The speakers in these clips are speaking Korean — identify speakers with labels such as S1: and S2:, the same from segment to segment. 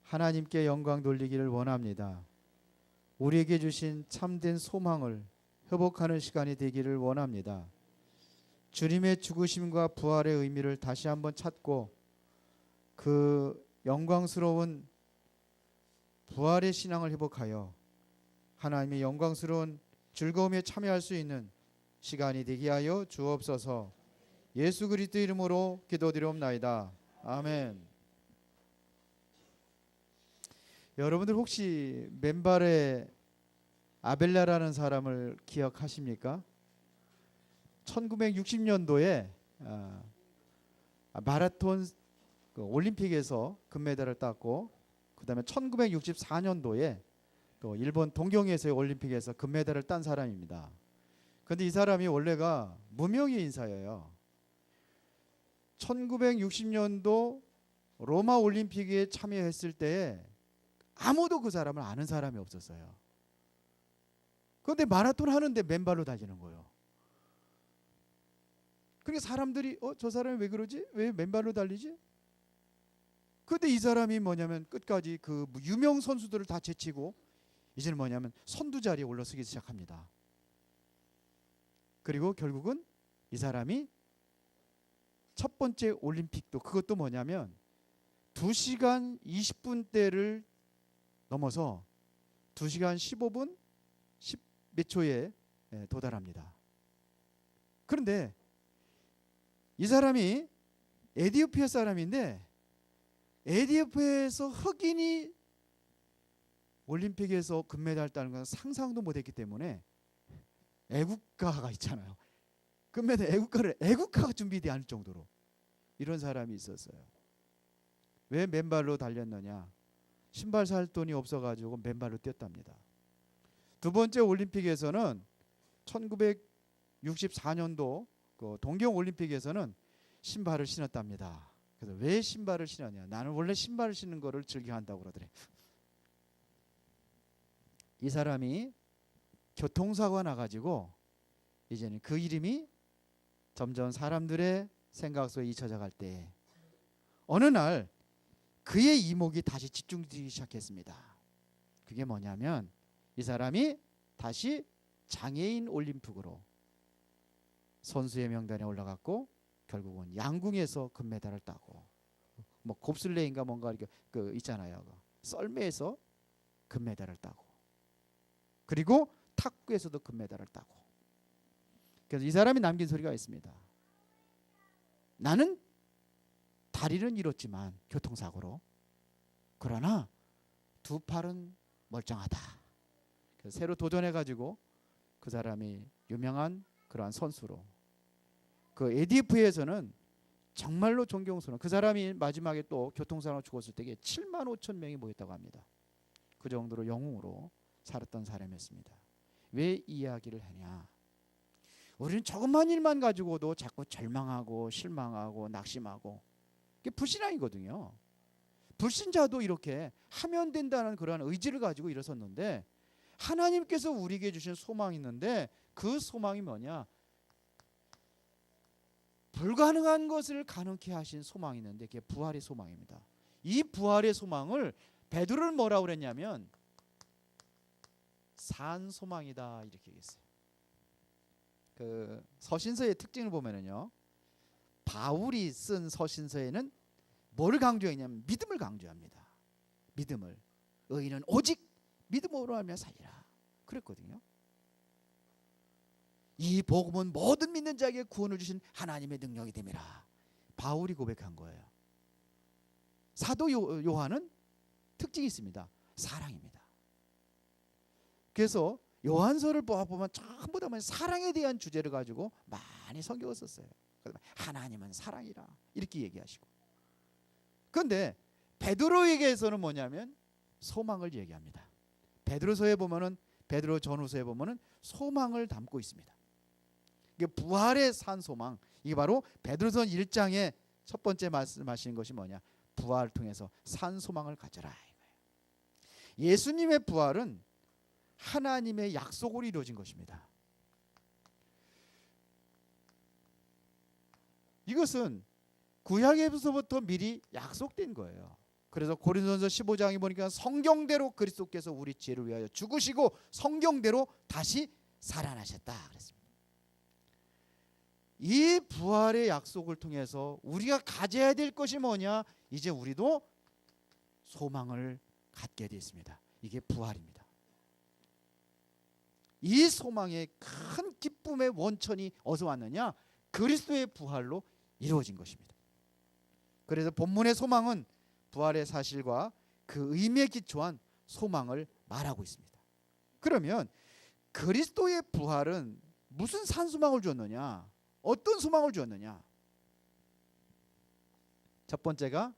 S1: 하나님께 영광 돌리기를 원합니다. 우리에게 주신 참된 소망을 회복하는 시간이 되기를 원합니다. 주님의 죽으심과 부활의 의미를 다시 한번 찾고 그 영광스러운 부활의 신앙을 회복하여 하나님의 영광스러운 즐거움에 참여할 수 있는 시간이 되게 하여 주옵소서. 예수 그리스도 이름으로 기도드리옵나이다. 아멘. 여러분들 혹시 맨발의 아벨라라는 사람을 기억하십니까? 1960년도에 마라톤 올림픽에서 금메달을 땄고, 그 다음에 1964년도에 또 일본 동경에서의 올림픽에서 금메달을 딴 사람입니다. 그런데 이 사람이 원래가 무명의 인사예요. 1960년도 로마 올림픽에 참여했을 때에 아무도 그 사람을 아는 사람이 없었어요. 그런데 마라톤 하는데 맨발로 달리는 거예요. 그러니까 사람들이 저 사람이 왜 그러지? 왜 맨발로 달리지? 그런데 이 사람이 뭐냐면 끝까지 그 유명 선수들을 다 제치고 이제는 뭐냐면 선두 자리에 올라서기 시작합니다. 그리고 결국은 이 사람이 첫 번째 올림픽도, 그것도 뭐냐면 2시간 20분대를 넘어서 2시간 15분 10 몇 초에 도달합니다. 그런데 이 사람이 에티오피아 사람인데 에티오피아에서 흑인이 올림픽에서 금메달 따는 건 상상도 못했기 때문에 애국가가 있잖아요. 금메달 애국가가 준비되지 않을 정도로 이런 사람이 있었어요. 왜 맨발로 달렸느냐? 신발 살 돈이 없어가지고 맨발로 뛰었답니다. 두 번째 올림픽에서는 1964년도 그 동경 올림픽에서는 신발을 신었답니다. 그래서 왜 신발을 신었냐? 나는 원래 신발을 신는 거를 즐겨한다고 그러더래. 이 사람이 교통사고가 나가지고 이제는 그 이름이 점점 사람들의 생각 속에 잊혀져 갈 때 어느 날 그의 이목이 다시 집중되기 시작했습니다. 그게 뭐냐면 이 사람이 다시 장애인 올림픽으로 선수의 명단에 올라갔고 결국은 양궁에서 금메달을 따고 뭐 곱슬레인가 뭔가 이렇게 그 있잖아요. 썰매에서 금메달을 따고 그리고 탁구에서도 금메달을 따고. 그래서 이 사람이 남긴 소리가 있습니다. 나는 다리는 잃었지만 교통사고로, 그러나 두 팔은 멀쩡하다. 그래서 새로 도전해가지고 그 사람이 유명한 그러한 선수로, 그 에디프에서는 정말로 존경스러운, 그 사람이 마지막에 또 교통사고로 죽었을 때에 7만 5천 명이 모였다고 합니다. 그 정도로 영웅으로 살았던 사람이었습니다. 왜 이 이야기를 하냐? 우리는 조그만 일만 가지고도 자꾸 절망하고 실망하고 낙심하고, 그게 불신앙이거든요. 불신자도 이렇게 하면 된다는 그러한 의지를 가지고 일어섰는데 하나님께서 우리에게 주신 소망이 있는데 그 소망이 뭐냐? 불가능한 것을 가능케 하신 소망이 있는데 그게 부활의 소망입니다. 이 부활의 소망을 베드로는 뭐라고 그랬냐면 산 소망이다 이렇게 얘기했어요. 그 서신서의 특징을 보면은요, 바울이 쓴 서신서에는 뭘 강조했냐면 믿음을 강조합니다. 믿음을. 의인은 오직 믿음으로 하며 살리라 그랬거든요. 이 복음은 모든 믿는 자에게 구원을 주신 하나님의 능력이 됨이라 바울이 고백한 거예요. 사도 요한은 특징이 있습니다. 사랑입니다. 그래서 요한서를 보면 전부 다 사랑에 대한 주제를 가지고 많이 성경을 썼어요. 하나님은 사랑이라 이렇게 얘기하시고, 그런데 베드로에게서는 뭐냐면 소망을 얘기합니다. 베드로서에 보면은, 베드로 전후서에 보면은 소망을 담고 있습니다. 이게 부활의 산 소망, 이게 바로 베드로서 1장의 첫 번째 말씀하시는 것이 뭐냐? 부활을 통해서 산 소망을 가져라 이거예요. 예수님의 부활은 하나님의 약속으로 이루어진 것입니다. 이것은 구약에서부터 미리 약속된 거예요. 그래서 고린도전서 15장에 보니까 성경대로 그리스도께서 우리 죄를 위하여 죽으시고 성경대로 다시 살아나셨다 그랬습니다. 이 부활의 약속을 통해서 우리가 가져야 될 것이 뭐냐? 이제 우리도 소망을 갖게 됐습니다. 이게 부활입니다. 이 소망의 큰 기쁨의 원천이 어디서 왔느냐? 그리스도의 부활로 이루어진 것입니다. 그래서 본문의 소망은 부활의 사실과 그 의미에 기초한 소망을 말하고 있습니다. 그러면 그리스도의 부활은 무슨 산소망을 주었느냐? 어떤 소망을 주었느냐? 첫 번째가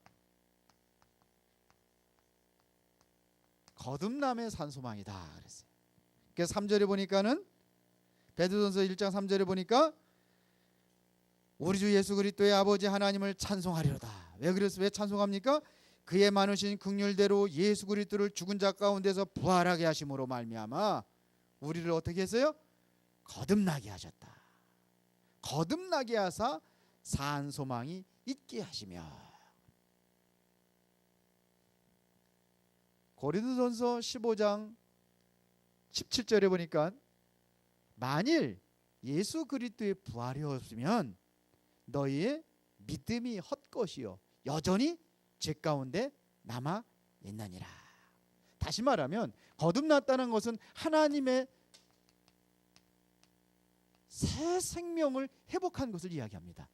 S1: 거듭남의 산소망이다 그랬어요. 그래서 3절에 보니까는 베드로전서 1장 3절에 보니까 우리 주 예수 그리스도의 아버지 하나님을 찬송하리로다. 왜 찬송합니까? 그의 많으신 긍휼대로 예수 그리스도를 죽은 자 가운데서 부활하게 하심으로 말미암아 우리를 어떻게 했어요? 거듭나게 하셨다. 거듭나게 하사 산 소망이 있게 하시며. 고린도전서 15장 17절에 보니까 만일 예수 그리스도의 부활이 없으면 너희의 믿음이 헛것이요 여전히 죄 가운데 남아 있느니라. 다시 말하면 거듭났다는 것은 하나님의 새 생명을 회복한 것을 이야기합니다.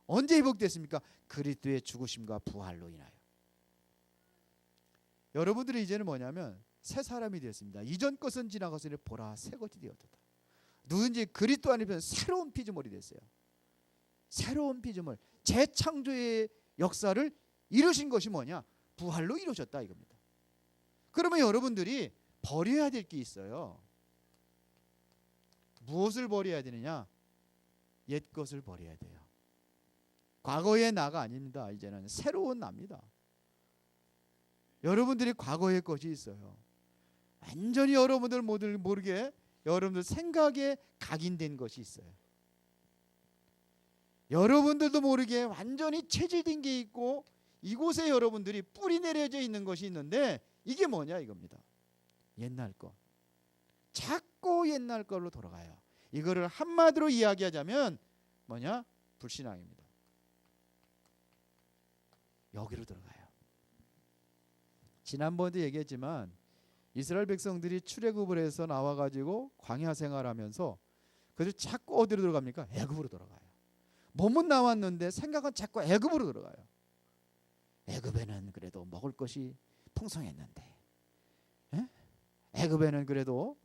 S1: 언제 회복됐습니까? 그리스도의 죽으심과 부활로 인하여. 여러분들이 이제는 뭐냐면 새 사람이 되었습니다. 이전 것은 지나가서니 보라 새 것이 되었도다. 누군지 그리스도 안에서 새로운 피조물이 됐어요. 새로운 피조물, 재창조의 역사를 이루신 것이 뭐냐? 부활로 이루어졌다 이겁니다. 그러면 여러분들이 버려야 될 게 있어요. 무엇을 버려야 되느냐? 옛 것을 버려야 돼요. 과거의 나가 아닙니다. 이제는 새로운 나입니다. 여러분들이 과거의 것이 있어요. 완전히 여러분들 모르게 여러분들 생각에 각인된 것이 있어요. 여러분들도 모르게 완전히 체질된 게 있고 이곳에 여러분들이 뿌리 내려져 있는 것이 있는데 이게 뭐냐 이겁니다. 옛날 것. 자꾸 옛날 걸로 돌아가요. 이거를 한마디로 이야기하자면 뭐냐? 불신앙입니다. 여기로 들어가요. 지난번에도 얘기했지만 이스라엘 백성들이 출애굽을 해서 나와가지고 광야 생활하면서 그래서 자꾸 어디로 들어갑니까? 애굽으로 들어가요. 몸은 나왔는데 생각은 자꾸 애굽으로 들어가요. 애굽에는 그래도 먹을 것이 풍성했는데, 애굽에는 그래도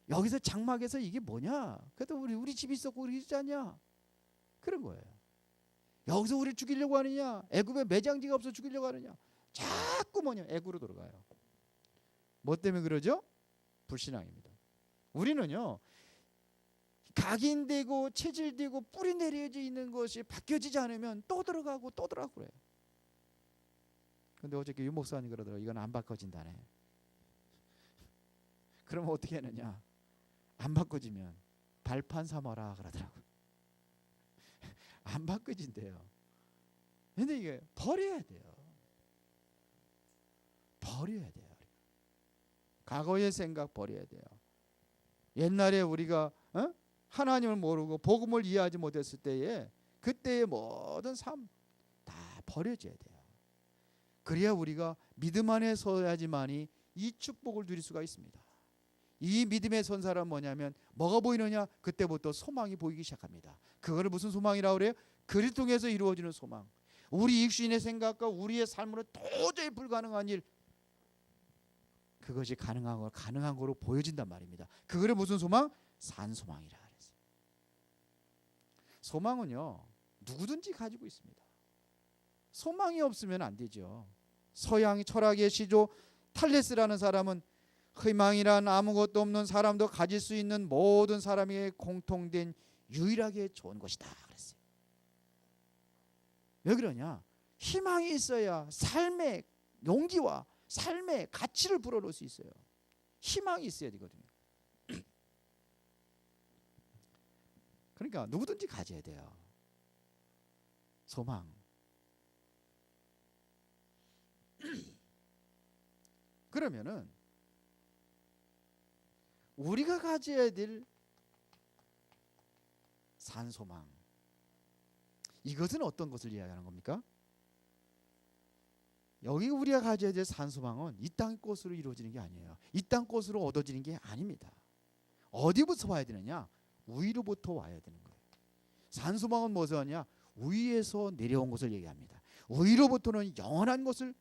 S1: 여기서 장막에서 이게 뭐냐? 그래도 우리 집이 있었고 우리 있지 않냐? 그런 거예요. 여기서 우리 죽이려고 하느냐? 애굽에 매장지가 없어 죽이려고 하느냐? 자꾸 뭐냐? 애굽으로 들어가요. 뭐 때문에 그러죠? 불신앙입니다. 우리는요 각인되고 체질되고 뿌리 내려져 있는 것이 바뀌어지지 않으면 또 들어가고 또 들어가고 그래요. 근데 어저께 유 목사님 그러더라고요. 이건 안 바꿔진다네. 그러면 어떻게 하느냐? 안 바꿔지면 발판 삼아라 그러더라고요. 안 바꿔진대요. 근데 이게 버려야 돼요. 버려야 돼요. 과거의 생각 버려야 돼요. 옛날에 우리가 하나님을 모르고 복음을 이해하지 못했을 때에 그때의 모든 삶 다 버려져야 돼요. 그래야 우리가 믿음 안에 서야지만이 이 축복을 누릴 수가 있습니다. 이 믿음에 선 사람은 뭐냐면 뭐가 보이느냐? 그때부터 소망이 보이기 시작합니다. 그거를 무슨 소망이라고 그래요? 그리스도 통해서 이루어지는 소망. 우리 육신의 생각과 우리의 삶으로 도저히 불가능한 일, 그것이 가능한 거로 보여진단 말입니다. 그거를 무슨 소망? 산소망이라 그랬어요. 소망은요 누구든지 가지고 있습니다. 소망이 없으면 안 되죠. 서양 철학의 시조 탈레스라는 사람은 희망이란 아무것도 없는 사람도 가질 수 있는 모든 사람에게 공통된 유일하게 좋은 것이다 그랬어요. 왜 그러냐? 희망이 있어야 삶의 용기와 삶의 가치를 불어넣을 수 있어요. 희망이 있어야 되거든요. 그러니까 누구든지 가져야 돼요. 소망. 그러면은 우리가 가져야 될 산소망, 이것은 어떤 것을 이야기하는 겁니까? 여기 우리가 가져야 될 산소망은 이 땅 것으로 이루어지는 게 아니에요. 이 땅 것으로 얻어지는 게 아닙니다. 어디부터 와야 되느냐? 위로부터 와야 되는 거예요. 산소망은 무엇을 하냐? 위에서 내려온 것을 얘기합니다. 위로부터는 영원한 것을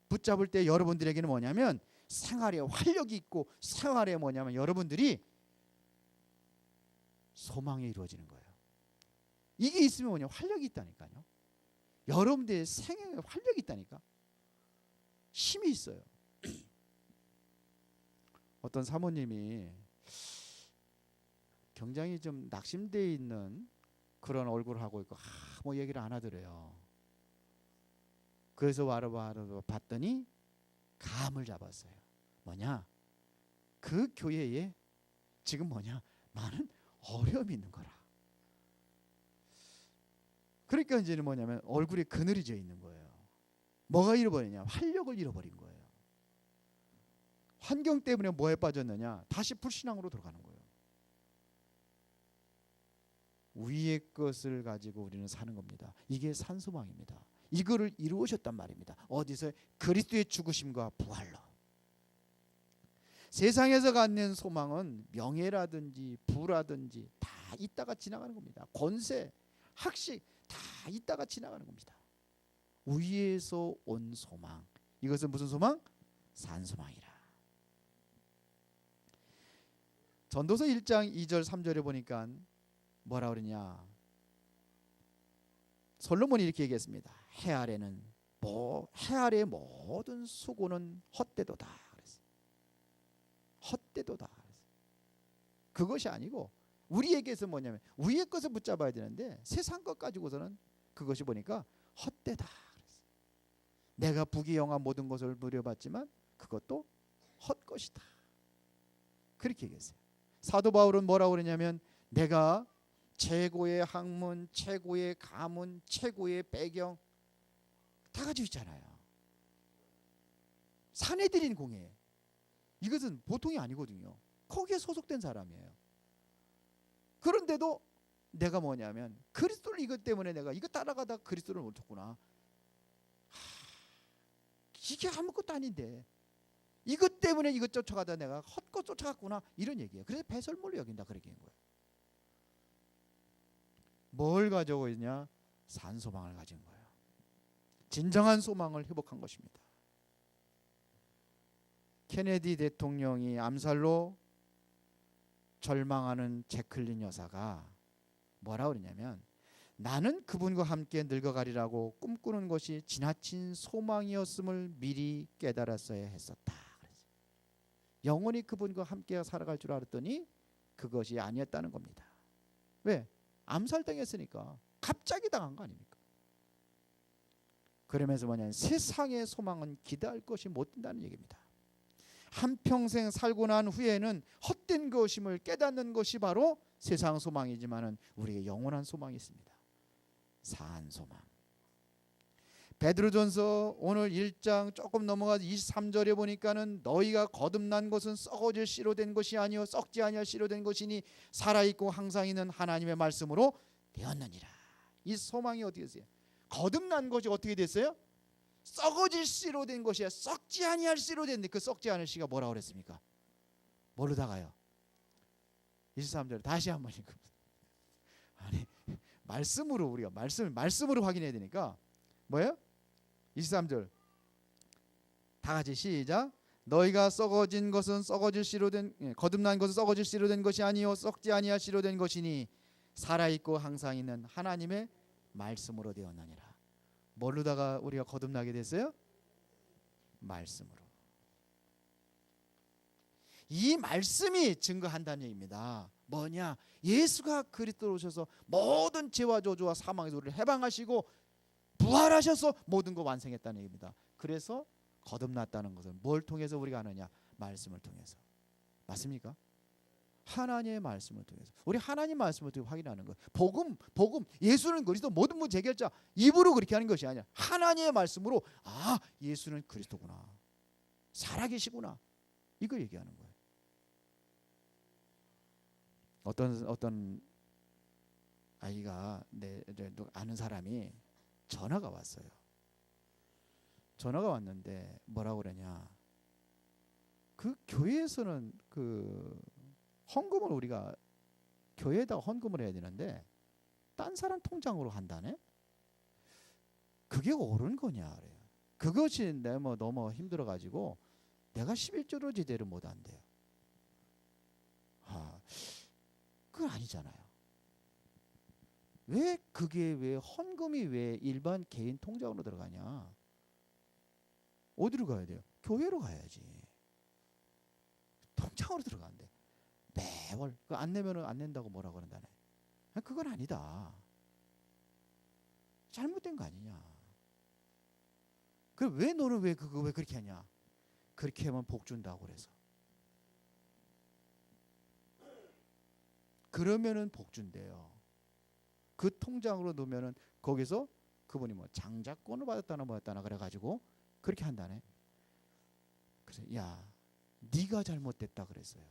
S1: 붙잡을 때 여러분들에게는 뭐냐면 생활에 활력이 있고, 생활에 뭐냐면 여러분들이 소망이 이루어지는 거예요. 이게 있으면 뭐냐? 활력이 있다니까요. 여러분들의 생애에 활력이 있다니까. 힘이 있어요. 어떤 사모님이 굉장히 좀 낙심되어 있는 그런 얼굴을 하고 있고 뭐 얘기를 안 하더래요. 그래서 와로 봤더니 감을 잡았어요. 뭐냐? 그 교회에 지금 뭐냐? 많은 어려움이 있는 거라. 그러니까 이제는 뭐냐면 얼굴에 그늘이 져 있는 거예요. 뭐가 잃어버리냐? 활력을 잃어버린 거예요. 환경 때문에 뭐에 빠졌느냐? 다시 불신앙으로 들어가는 거예요. 위의 것을 가지고 우리는 사는 겁니다. 이게 산소망입니다. 이거를 이루으셨단 말입니다. 어디서? 그리스도의 죽으심과 부활로. 세상에서 갖는 소망은 명예라든지 부라든지 다 있다가 지나가는 겁니다. 권세, 학식 다 있다가 지나가는 겁니다. 위에서 온 소망, 이것은 무슨 소망? 산소망이라. 전도서 1장 2절 3절에 보니까 뭐라 그러냐? 솔로몬이 이렇게 얘기했습니다. 해 아래는 해 아래의 모든 수고는 헛되도다. 그랬어요. 헛되도다. 그랬어요. 그것이 아니고 우리에게서 뭐냐면 위의 것을 붙잡아야 되는데 세상 것 가지고서는 그것이 보니까 헛되다. 그랬어요. 내가 부귀영화 모든 것을 누려봤지만 그것도 헛것이다. 그렇게 얘기했어요. 사도 바울은 뭐라고 그러냐면 내가 최고의 학문, 최고의 가문, 최고의 배경 다 가지고 있잖아요. 사내들인 공예, 이것은 보통이 아니거든요. 거기에 소속된 사람이에요. 그런데도 내가 뭐냐면 그리스도를 이것 때문에 내가 이거 따라가다 그리스도를 못 쳤구나. 이게 아무것도 아닌데 이것 때문에 이것 쫓아가다 내가 헛것 쫓아갔구나, 이런 얘기예요. 그래서 배설물로 여긴다, 그렇게 한 거예요. 뭘 가지고 있냐? 산소망을 가진 거예요. 진정한 소망을 회복한 것입니다. 케네디 대통령이 암살로 절망하는 제클린 여사가 뭐라 그러냐면 나는 그분과 함께 늙어가리라고 꿈꾸는 것이 지나친 소망이었음을 미리 깨달았어야 했었다. 영원히 그분과 함께 살아갈 줄 알았더니 그것이 아니었다는 겁니다. 왜? 암살당했으니까. 갑자기 당한 거 아닙니까? 그러면서 뭐냐면 세상의 소망은 기대할 것이 못 된다는 얘기입니다. 한평생 살고 난 후에는 헛된 것임을 깨닫는 것이 바로 세상 소망이지만은 우리의 영원한 소망이 있습니다. 산소망. 베드로전서 오늘 1장 조금 넘어가서 23절에 보니까는 너희가 거듭난 것은 썩어질 씨로 된 것이 아니요 썩지 아니할 씨로 된 것이니 살아있고 항상 있는 하나님의 말씀으로 되었느니라. 이 소망이 어떻게 됐어요? 거듭난 것이 어떻게 됐어요? 썩어질 씨로 된 것이야. 썩지 아니할 씨로 됐는데 그 썩지 않을 씨가 뭐라고 그랬습니까? 뭘로다가요? 23절 다시 한번 읽읍니다. 아니 말씀으로 우리가 말씀으로 확인해야 되니까 뭐예요? 23절 다 같이 시작. 너희가 썩어진 것은 썩어질 씨로 된 거듭난 것은 썩어질 씨로 된 것이 아니요 썩지 아니할 씨로 된 것이니 살아있고 항상 있는 하나님의 말씀으로 되었느니라. 뭘로다가 우리가 거듭나게 됐어요? 말씀으로. 이 말씀이 증거한다는 얘기입니다. 뭐냐? 예수가 그리스도로 오셔서 모든 죄와 저주와 사망에서 우리를 해방하시고 부활하셔서 모든 거 완성했다는 얘기입니다. 그래서 거듭났다는 것은 뭘 통해서 우리가 아느냐? 말씀을 통해서. 맞습니까? 하나님의 말씀을 통해서. 우리 하나님 말씀을 통해 확인하는 거예요. 복음, 예수는 그리스도 모든 문제 해결자. 입으로 그렇게 하는 것이 아니라 하나님의 말씀으로 예수는 그리스도구나. 살아계시구나. 이걸 얘기하는 거예요. 어떤 아이가 아는 사람이 전화가 왔어요. 전화가 왔는데 뭐라고 그러냐? 그 교회에서는 그 헌금을 우리가 교회에다가 헌금을 해야 되는데 딴 사람 통장으로 한다네? 그게 옳은 거냐? 그래요. 그것이 너무 힘들어가지고 내가 11조를 제대로 못 한대요. 그건 아니잖아요. 왜 헌금이 왜 일반 개인 통장으로 들어가냐? 어디로 가야 돼요? 교회로 가야지. 통장으로 들어간대. 매월 안 내면은 안 낸다고 뭐라 그런다네. 그건 아니다. 잘못된 거 아니냐? 그럼 왜 너는 왜 그렇게 하냐? 그렇게 하면 복 준다고 그래서. 그러면은 복 준대요. 그 통장으로 넣으면은 거기서 그분이 뭐 장자권을 받았다나 뭐였다나 그래가지고 그렇게 한다네. 그래서 네가 잘못됐다 그랬어요.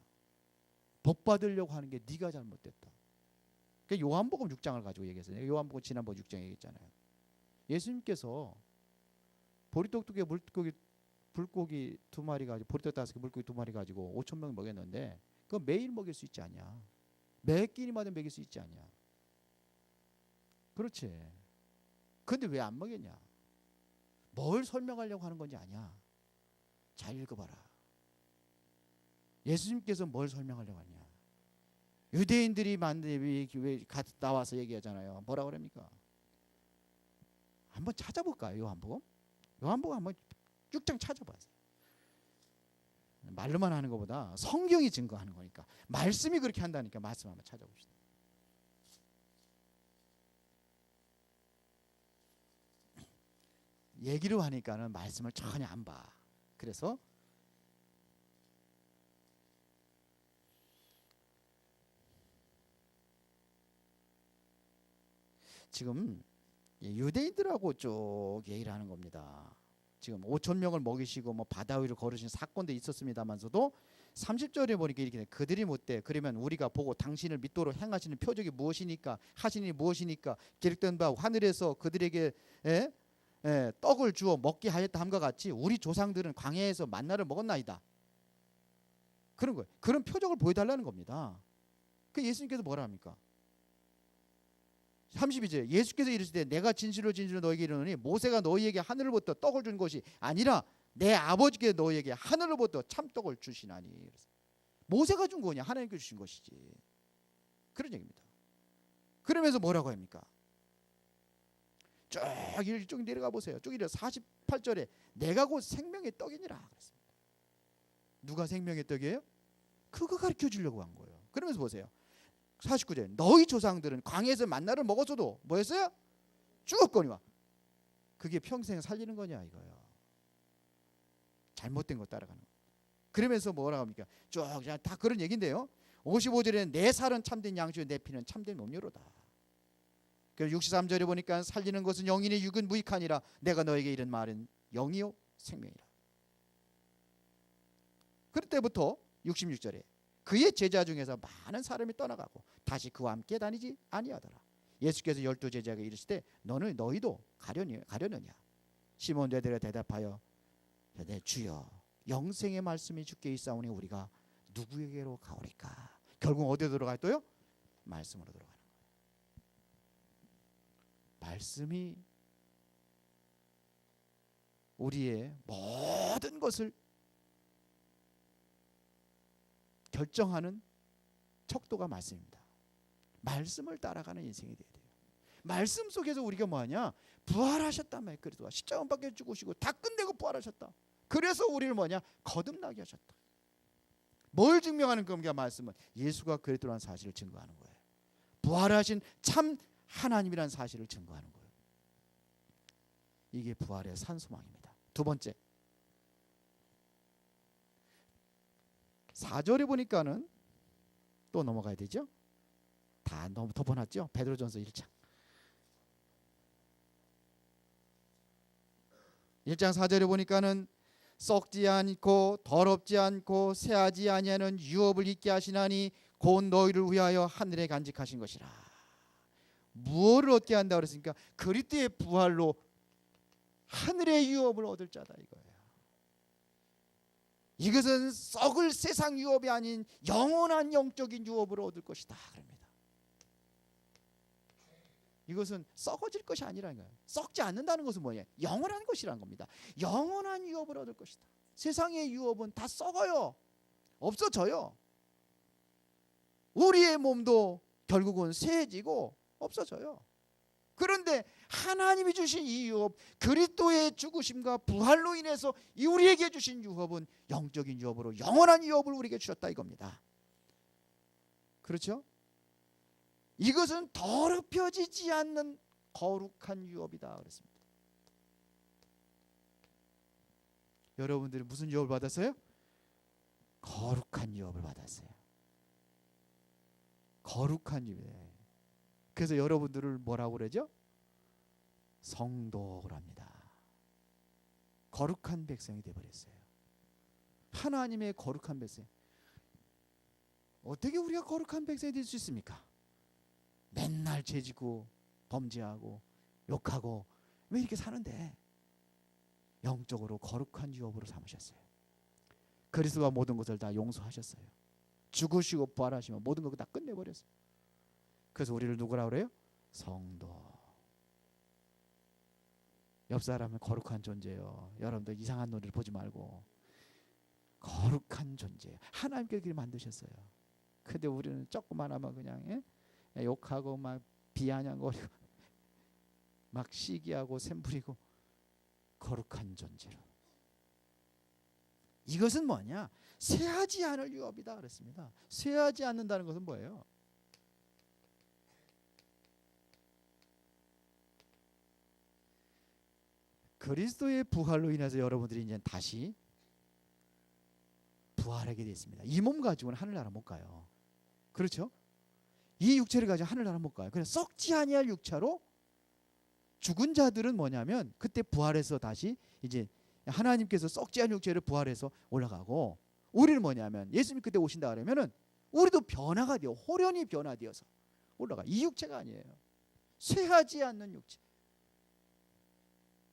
S1: 복 받으려고 하는 게 네가 잘못됐다. 그러니까 요한복음 6장을 가지고 얘기했어요. 요한복음 지난번 6장 얘기했잖아요. 예수님께서 보리떡2개 물고기 2마리 가지고 보리떡 5개 물고기 2마리 가지고 5,000명 먹였는데 그거 매일 먹일 수 있지 않냐? 매 끼니마다 먹일 수 있지 않냐? 그렇지. 근데 왜 안 먹였냐? 뭘 설명하려고 하는 건지 아냐? 잘 읽어봐라. 예수님께서 뭘 설명하려고 하냐? 유대인들이 왜 나와서 얘기하잖아요. 뭐라 그럽니까? 한번 찾아볼까요? 요한복음 한번 6장 찾아봐세요. 말로만 하는 것보다 성경이 증거하는 거니까. 말씀이 그렇게 한다니까 말씀 한번 찾아봅시다. 얘기로 하니까는 말씀을 전혀 안 봐. 그래서 지금 유대인들하고 쭉 얘기를 하는 겁니다. 지금 5,000명을 먹이시고 뭐 바다 위를 걸으신 사건도 있었습니다만서도 30절에 보니까 이렇게 돼. 그들이 묻되 그러면 우리가 보고 당신을 믿도록 행하시는 표적이 무엇이니까 하시니 무엇이니까 기록된 바 하늘에서 그들에게 떡을 주어 먹게 하였다 함과 같이 우리 조상들은 광야에서 만나를 먹었나이다. 그런 거예요. 그런 표적을 보여달라는 겁니다. 그 예수님께서 뭐라 합니까? 32절 예수께서 이르시되 내가 진실로 너에게 이르노니 모세가 너희에게 하늘로부터 떡을 준 것이 아니라 내 아버지께 너희에게 하늘로부터 참떡을 주시나니. 모세가 준 거냐? 하나님께 주신 것이지. 그런 얘기입니다. 그러면서 뭐라고 합니까? 쭉 내려가 보세요. 쭉 48절에 내가 곧 생명의 떡이니라 그랬습니다. 누가 생명의 떡이에요? 그거 가르쳐 주려고 한 거예요. 그러면서 보세요. 49절 너희 조상들은 광야에서 만나를 먹었어도 뭐였어요? 죽었거니와. 그게 평생 살리는 거냐 이거예요. 잘못된 거 따라가는 거. 그러면서 뭐라고 합니까? 쭉 다 그런 얘기인데요. 55절에는 내 살은 참된 양주요 내 피는 참된 음료로다. 그리고 63절에 보니까 살리는 것은 영이니 육은 무익하니라. 내가 너에게 이른 말은 영이요 생명이라. 그때부터 66절에 그의 제자 중에서 많은 사람이 떠나가고 다시 그와 함께 다니지 아니하더라. 예수께서 12 제자에게 이르시되 너희도 가려느냐? 시몬 베드로가 대답하여 내 주여 영생의 말씀이 주께 있사오니 우리가 누구에게로 가오리까? 결국 어디로 들어가요? 말씀으로 들어가는 거예요. 말씀이 우리의 모든 것을 결정하는 척도가 말씀입니다. 말씀을 따라가는 인생이 돼야 돼요. 말씀 속에서 우리가 뭐하냐? 부활하셨단 말이에요. 그리스도가 십자가 못 박혀 죽으시고 다 끝내고 부활하셨다. 그래서 우리를 뭐냐? 거듭나게 하셨다. 뭘 증명하는 겁니까? 말씀은 예수가 그리스도라는 사실을 증거하는 거예요. 부활하신 참 하나님이라는 사실을 증거하는 거예요. 이게 부활의 산소망입니다. 두 번째 4절에 보니까는 또 넘어가야 되죠. 다 너무 덮어놨죠. 베드로전서 1장 4절에 보니까는 썩지 않고 더럽지 않고 새하지 아니하는 유업을 있게 하시나니 곧 너희를 위하여 하늘에 간직하신 것이라. 무엇을 얻게 한다 그랬으니까 그리스도의 부활로 하늘의 유업을 얻을 자다 이거예요. 이것은 썩을 세상 유업이 아닌 영원한 영적인 유업으로 얻을 것이다 그럽니다. 이것은 썩어질 것이 아니라는 거예요. 썩지 않는다는 것은 뭐예요? 영원한 것이라는 겁니다. 영원한 유업을 얻을 것이다. 세상의 유업은 다 썩어요. 없어져요. 우리의 몸도 결국은 쇠해지고 없어져요. 그런데 하나님이 주신 이 유업, 그리스도의 죽으심과 부활로 인해서 우리에게 주신 유업은 영적인 유업으로 영원한 유업을 우리에게 주셨다 이겁니다. 그렇죠? 이것은 더럽혀지지 않는 거룩한 유업이다 그랬습니다. 여러분들이 무슨 유업을 받았어요? 거룩한 유업을 받았어요. 거룩한 유업. 그래서 여러분들을 뭐라고 그러죠? 성도라고 합니다. 거룩한 백성이 되어버렸어요. 하나님의 거룩한 백성. 어떻게 우리가 거룩한 백성이 될 수 있습니까? 맨날 죄지고 범죄하고 욕하고 왜 이렇게 사는데? 영적으로 거룩한 유업으로 삼으셨어요. 그리스도가 모든 것을 다 용서하셨어요. 죽으시고 부활하시면 모든 것 다 끝내버렸어요. 그래서 우리를 누구라고 그래요? 성도. 옆 사람은 거룩한 존재예요. 여러분들 이상한 놀이를 보지 말고 거룩한 존재예요. 하나님께서 그렇게 만드셨어요. 근데 우리는 조금만 하면 그냥 욕하고 막 비아냥거리고 막 시기하고 샘부리고 거룩한 존재로. 이것은 뭐냐? 쇠하지 않을 유업이다 그랬습니다. 쇠하지 않는다는 것은 뭐예요? 그리스도의 부활로 인해서 여러분들이 이제 다시 부활하게 됐습니다. 이 몸 가지고는 하늘나라 못 가요. 그렇죠? 이 육체를 가지고 하늘나라 못 가요. 그래서 썩지 아니할 육체로 죽은 자들은 뭐냐면 그때 부활해서 다시 이제 하나님께서 썩지 않은 육체를 부활해서 올라가고, 우리는 뭐냐면 예수님 그때 오신다 그러면은 우리도 변화가 되어 호련히 변화되어서 올라가. 이 육체가 아니에요. 쇠하지 않는 육체.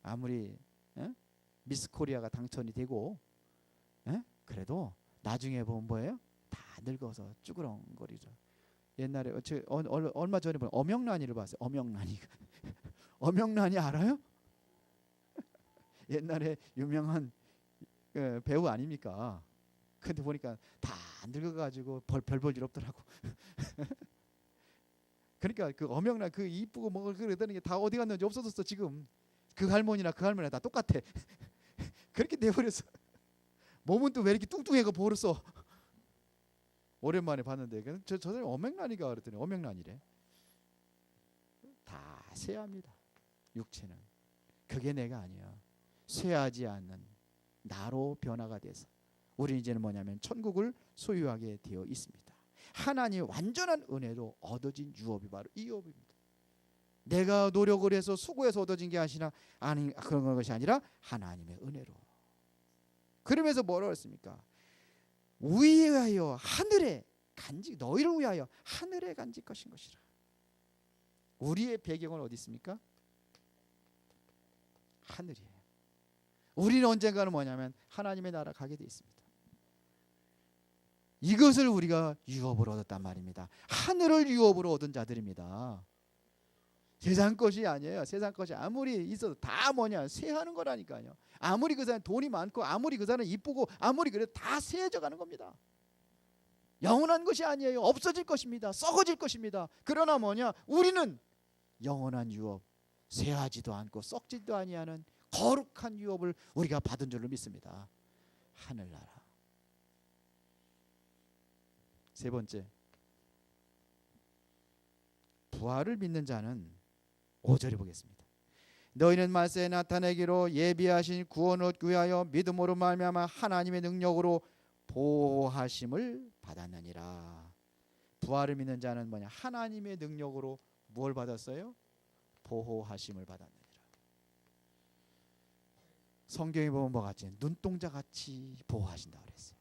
S1: 아무리 미스 코리아가 당첨이 되고 그래도 나중에 보면 뭐예요? 다 늙어서 쭈그렁거리죠. 옛날에 얼마 전에 보면 엄영란이를 봤어요. 엄영란이. 엄영란이 알아요? 옛날에 유명한 배우 아닙니까? 근데 보니까 다 늙어가지고 별 볼 일 없더라고. 그러니까 그 엄영란 그 이쁘고 뭐 그러던 게 다 어디 갔는지 없어졌어 지금. 그 할머니나 그 할머니나 다 똑같아. 그렇게 돼버렸어. 몸은 또 왜 이렇게 뚱뚱해가 버렸어. 오랜만에 봤는데 저 사람이 엄영란이가 그랬더니 엄영란이래. 다 쇠합니다. 육체는. 그게 내가 아니야. 쇠하지 않는 나로 변화가 돼서 우리 이제는 뭐냐면 천국을 소유하게 되어 있습니다. 하나님의 완전한 은혜로 얻어진 유업이 바로 이 유업입니다. 내가 노력을 해서 수고해서 얻어진 게 아니 그런 것이 아니라 하나님의 은혜로. 그러면서 뭐라고 했습니까? 위하여 하늘에 간직, 너희를 위하여 하늘에 간직하신 것이라. 우리의 배경은 어디 있습니까? 하늘이에요. 우리는 언젠가는 뭐냐면 하나님의 나라 가게 돼 있습니다. 이것을 우리가 유업으로 얻었단 말입니다. 하늘을 유업으로 얻은 자들입니다. 세상 것이 아니에요. 세상 것이 아무리 있어도 다 뭐냐? 쇠하는 거라니까요. 아무리 그 사람 돈이 많고 아무리 그 사람 이쁘고 아무리 그래도 다 쇠해져 가는 겁니다. 영원한 것이 아니에요. 없어질 것입니다. 썩어질 것입니다. 그러나 뭐냐? 우리는 영원한 유업, 쇠하지도 않고 썩지도 아니하는 거룩한 유업을 우리가 받은 줄로 믿습니다. 하늘나라. 세 번째, 부활을 믿는 자는 5절에 보겠습니다. 너희는 말세에 나타내기로 예비하신 구원을 위하여 믿음으로 말미암아 하나님의 능력으로 보호하심을 받았느니라. 부활을 믿는 자는 뭐냐? 하나님의 능력으로 뭘 받았어요? 보호하심을 받았느니라. 성경에 보면 뭐같이 눈동자같이 보호하신다 그랬어요.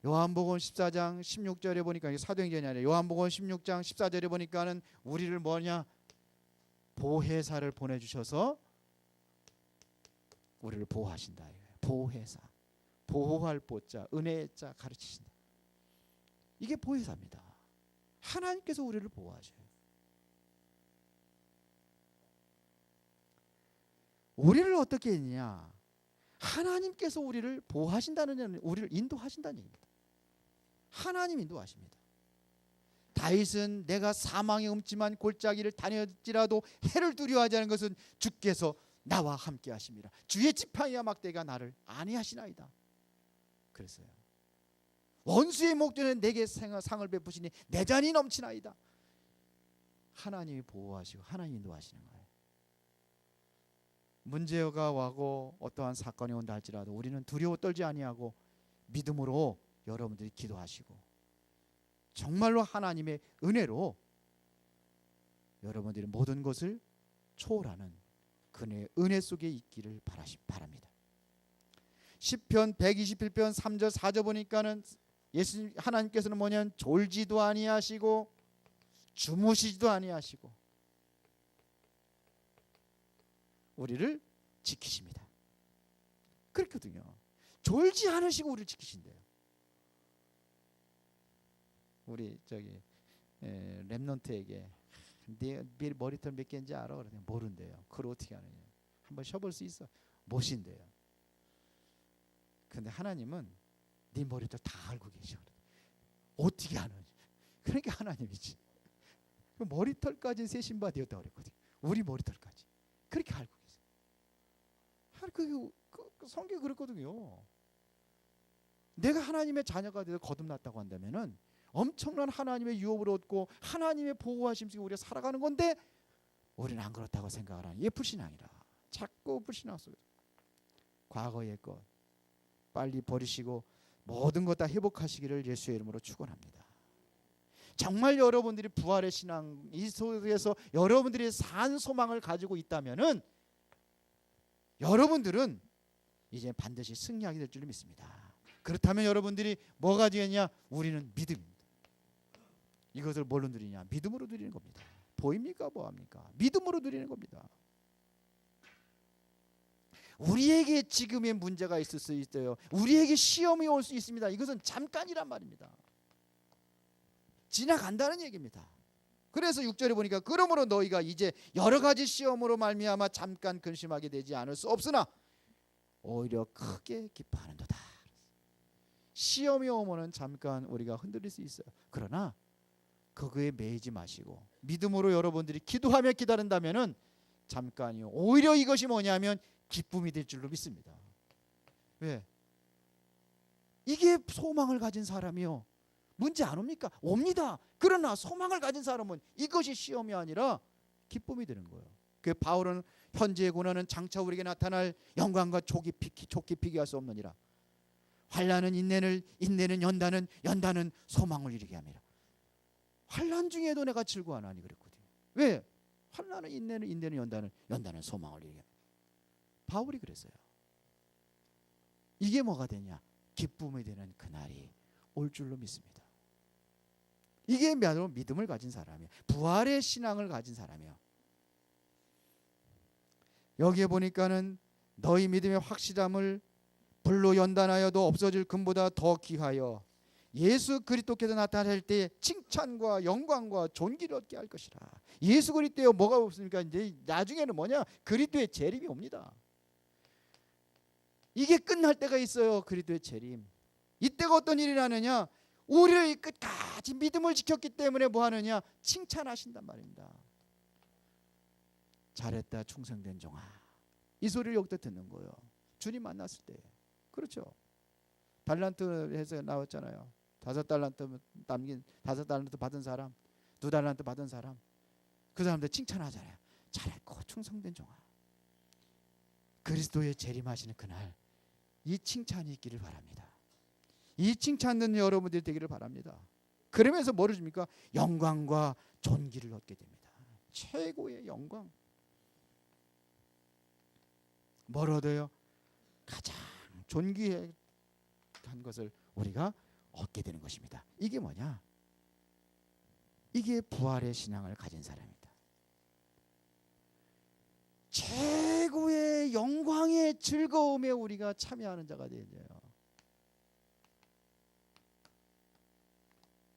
S1: 요한복음 14장 16절에 보니까 사도행전이 아니라 요한복음 16장 14절에 보니까는 우리를 뭐냐? 보혜사를 보내주셔서 우리를 보호하신다. 보혜사, 보호할 보자, 은혜의 자 가르치신다. 이게 보혜사입니다. 하나님께서 우리를 보호하셔요. 우리를 어떻게 했냐? 하나님께서 우리를 보호하신다는 얘기는 우리를 인도하신다는 얘기입니다. 하나님 인도하십니다. 다윗은 내가 사망의 음침한 골짜기를 다녔지라도 해를 두려워하지 않은 것은 주께서 나와 함께 하심이라. 주의 지팡이와 막대가 나를 안위하시나이다. 그랬어요. 원수의 목전에 내게 상을 베푸시니 내 잔이 넘치나이다. 하나님이 보호하시고 하나님이 인도하시는 거예요. 문제가 와고 어떠한 사건이 온다 할지라도 우리는 두려워 떨지 아니하고 믿음으로 여러분들이 기도하시고 정말로 하나님의 은혜로 여러분들이 모든 것을 초월하는 그의 은혜 속에 있기를 바랍니다. 시편 121편 3절 4절 보니까는 예수님 하나님께서는 뭐냐면 졸지도 아니하시고 주무시지도 아니하시고 우리를 지키십니다. 그렇거든요. 졸지 않으시고 우리를 지키신대요. 우리 저기 랩넌트에게 네 머리털 몇 개인지 알아? 그러더니 모른대요. 그걸 어떻게 아느냐? 한번 쉬어볼 수 있어? 못신대요. 근데 하나님은 네 머리털 다 알고 계셔. 어떻게 아느냐? 그러니까 하나님이지. 그 머리털까지 세신 바 되었다고 그랬거든요. 우리 머리털까지 그렇게 알고 계세요. 그 성경이 그랬거든요. 내가 하나님의 자녀가 되어 거듭났다고 한다면은 엄청난 하나님의 유업을 얻고 하나님의 보호하심 속에 우리가 살아가는 건데 우리는 안 그렇다고 생각을 하는 예풀신앙이라. 자꾸 불신앙 속에 과거의 것 빨리 버리시고 모든 것 다 회복하시기를 예수의 이름으로 축원합니다. 정말 여러분들이 부활의 신앙 이 속에서 여러분들이 산 소망을 가지고 있다면은 여러분들은 이제 반드시 승리하게 될 줄 믿습니다. 그렇다면 여러분들이 뭐가 되겠냐? 우리는 믿음입니다. 이것을 뭘로 누리냐? 믿음으로 누리는 겁니다. 보입니까? 뭐합니까? 믿음으로 누리는 겁니다. 우리에게 지금의 문제가 있을 수 있어요. 우리에게 시험이 올 수 있습니다. 이것은 잠깐이란 말입니다. 지나간다는 얘기입니다. 그래서 6절에 보니까 그러므로 너희가 이제 여러 가지 시험으로 말미암아 잠깐 근심하게 되지 않을 수 없으나 오히려 크게 기뻐하는도다. 시험이 오면은 잠깐 우리가 흔들릴 수 있어요. 그러나 그거에 매이지 마시고 믿음으로 여러분들이 기도하며 기다린다면은 잠깐이요. 오히려 이것이 뭐냐면 기쁨이 될 줄로 믿습니다. 왜? 이게 소망을 가진 사람이요. 문제 안 옵니까? 옵니다. 그러나 소망을 가진 사람은 이것이 시험이 아니라 기쁨이 되는 거예요. 그 바울은 현재의 고난은 장차 우리에게 나타날 영광과 촉기 피기할 수 없느니라. 환난은 인내는 연단은 소망을 이루게 합니다. 환난 중에도 내가 즐거워하나니 그랬거든요. 왜? 환난은 인내는 연단은 소망을 이루게 합니다. 바울이 그랬어요. 이게 뭐가 되냐? 기쁨이 되는 그날이 올 줄로 믿습니다. 이게 바로 믿음을 가진 사람이에요. 부활의 신앙을 가진 사람이에요. 여기에 보니까는 너희 믿음의 확실함을 불로 연단하여도 없어질 금보다 더 귀하여 예수 그리스도께서 나타날 때 칭찬과 영광과 존귀를 얻게 할 것이라. 예수 그리스도에 뭐가 없습니까? 이제 나중에는 뭐냐? 그리스도의 재림이 옵니다. 이게 끝날 때가 있어요. 그리스도의 재림. 이때가 어떤 일이 나느냐? 우리를 끝까지 믿음을 지켰기 때문에 뭐 하느냐? 칭찬하신단 말입니다. 잘했다 충성된 종아. 이 소리를 여기서 듣는 거예요. 주님 만났을 때. 그렇죠. 달란트 해서 나왔잖아요. 5달란트 받은 사람, 2달란트 받은 사람, 그 사람들 칭찬하잖아요. 잘했고 충성된 종아. 그리스도의 재림하시는 그날 이 칭찬이 있기를 바랍니다. 이 칭찬 듣는 여러분들이 되기를 바랍니다. 그러면서 뭐를 줍니까? 영광과 존귀를 얻게 됩니다. 최고의 영광. 뭘 얻어요? 가장 존귀한 것을 우리가 얻게 되는 것입니다. 이게 뭐냐? 이게 부활의 신앙을 가진 사람입니다. 최고의 영광의 즐거움에 우리가 참여하는 자가 되어야 돼요.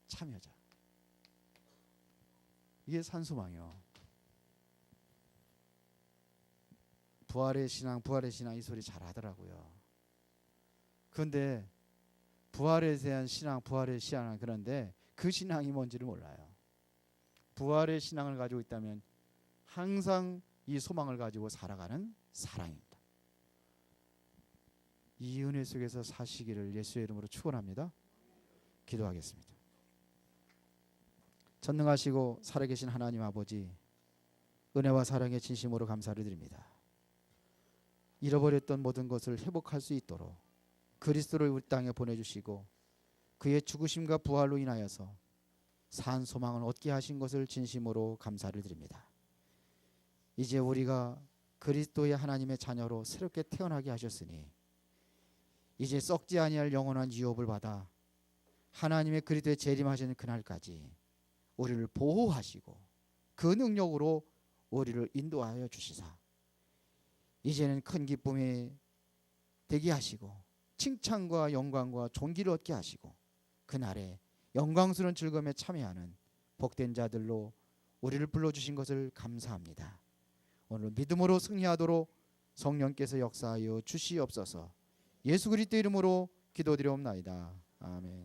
S1: 참여자. 이게 산소망이요. 부활의 신앙 이 소리 잘 하더라고요. 그런데 부활에 대한 신앙, 부활의 신앙, 그런데 그 신앙이 뭔지를 몰라요. 부활의 신앙을 가지고 있다면 항상 이 소망을 가지고 살아가는 사람입니다. 이 은혜 속에서 사시기를 예수의 이름으로 축원합니다. 기도하겠습니다. 전능하시고 살아계신 하나님 아버지, 은혜와 사랑의 진심으로 감사를 드립니다. 잃어버렸던 모든 것을 회복할 수 있도록 그리스도를 우리 땅에 보내주시고 그의 죽으심과 부활로 인하여서 산 소망을 얻게 하신 것을 진심으로 감사를 드립니다. 이제 우리가 그리스도의 하나님의 자녀로 새롭게 태어나게 하셨으니 이제 썩지 아니할 영원한 유업을 받아 하나님의 그리스도에 재림하시는 그날까지 우리를 보호하시고 그 능력으로 우리를 인도하여 주시사 이제는 큰 기쁨이 되게 하시고 칭찬과 영광과 존귀를 얻게 하시고 그날에 영광스러운 즐거움에 참여하는 복된 자들로 우리를 불러주신 것을 감사합니다. 오늘 믿음으로 승리하도록 성령께서 역사하여 주시옵소서. 예수 그리스도 이름으로 기도드리옵나이다. 아멘.